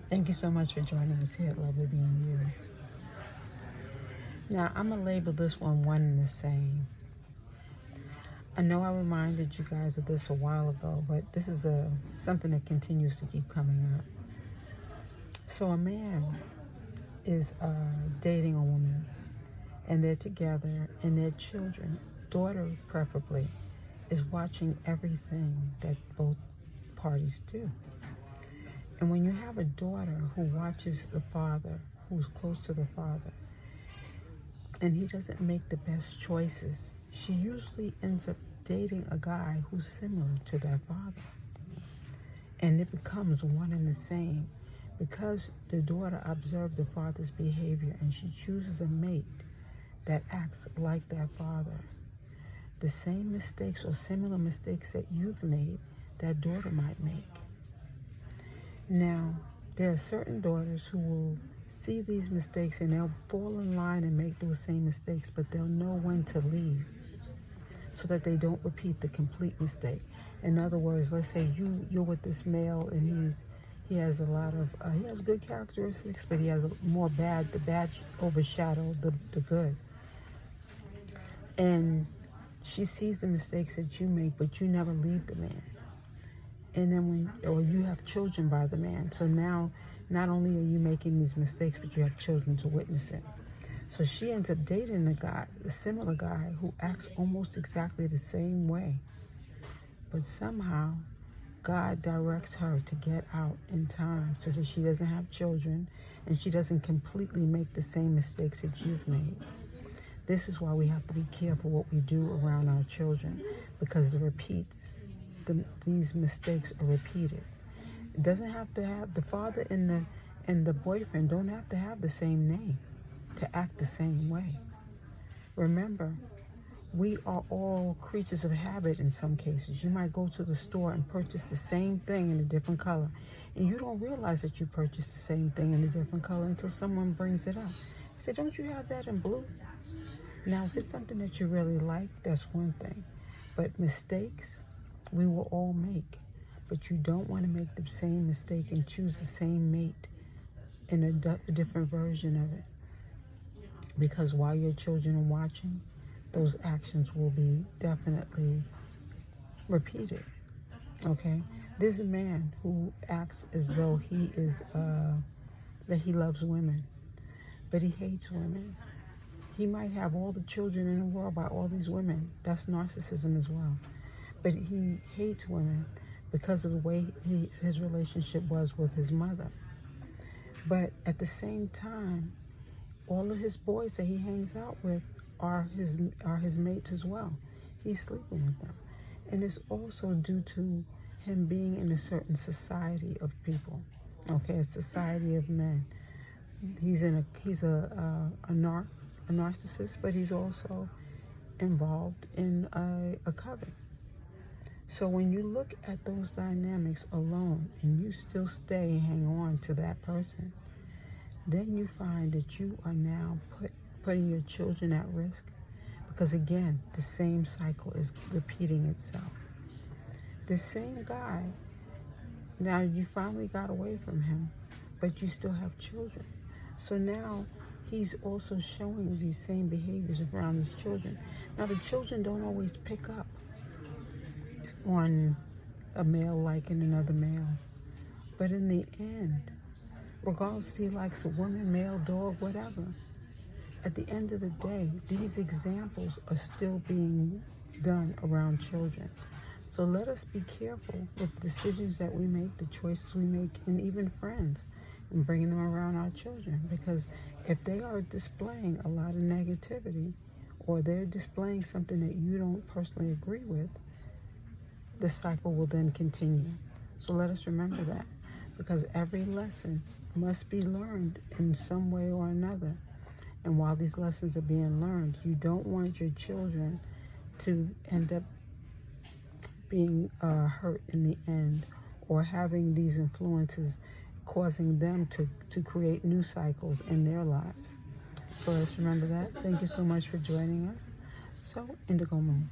Thank you so much for joining us here at Lovely Being You. Now, I'm going to label this one and the same. I know I reminded you guys of this a while ago, but this is something that continues to keep coming up. So a man is dating a woman, and they're together, and their children, daughter preferably, is watching everything that both parties do. And when you have a daughter who watches the father, who's close to the father, and he doesn't make the best choices, she usually ends up dating a guy who's similar to their father. And it becomes one and the same because the daughter observed the father's behavior and she chooses a mate that acts like their father. The same mistakes or similar mistakes that you've made, that daughter might make. Now, there are certain daughters who will see these mistakes and they'll fall in line and make those same mistakes, but they'll know when to leave so that they don't repeat the complete mistake. In other words, let's say you're with this male and he has a lot of he has good characteristics, but he has the bad overshadow the good. And she sees the mistakes that you make, but you never leave the man. And then or you have children by the man. So now, not only are you making these mistakes, but you have children to witness it. So she ends up dating a similar guy, who acts almost exactly the same way. But somehow, God directs her to get out in time so that she doesn't have children and she doesn't completely make the same mistakes that you've made. This is why we have to be careful what we do around our children, because these mistakes are repeated. It doesn't have to have the father and the boyfriend don't have to have the same name to act the same way. Remember, we are all creatures of habit in some cases. You might go to the store and purchase the same thing in a different color, and you don't realize that you purchased the same thing in a different color until someone brings it up. Say, don't you have that in blue? Now, if it's something that you really like, that's one thing. But mistakes, we will all make. But you don't want to make the same mistake and choose the same mate in a different version of it. Because while your children are watching, those actions will be definitely repeated. Okay? There's a man who acts as though that he loves women, but he hates women. He might have all the children in the world by all these women. That's narcissism as well. But he hates women because of the way his relationship was with his mother. But at the same time, all of his boys that he hangs out with are his mates as well. He's sleeping with them. And it's also due to him being in a certain society of people. Okay, a society of men. He's a narcissist, but he's also involved in a coven. So when you look at those dynamics alone and you still stay and hang on to that person, then you find that you are now putting your children at risk, because again, the same cycle is repeating itself. The same guy, now you finally got away from him, but you still have children. So now he's also showing these same behaviors around his children. Now the children don't always pick up on a male liking another male. But in the end, regardless if he likes a woman, male, dog, whatever, at the end of the day, these examples are still being done around children. So let us be careful with the decisions that we make, the choices we make, and even friends, and bringing them around our children. Because if they are displaying a lot of negativity, or they're displaying something that you don't personally agree with, the cycle will then continue. So let us remember that, because every lesson must be learned in some way or another. And while these lessons are being learned, you don't want your children to end up being hurt in the end, or having these influences causing them to create new cycles in their lives. So let's remember that. Thank you so much for joining us. So, Indigo Moon.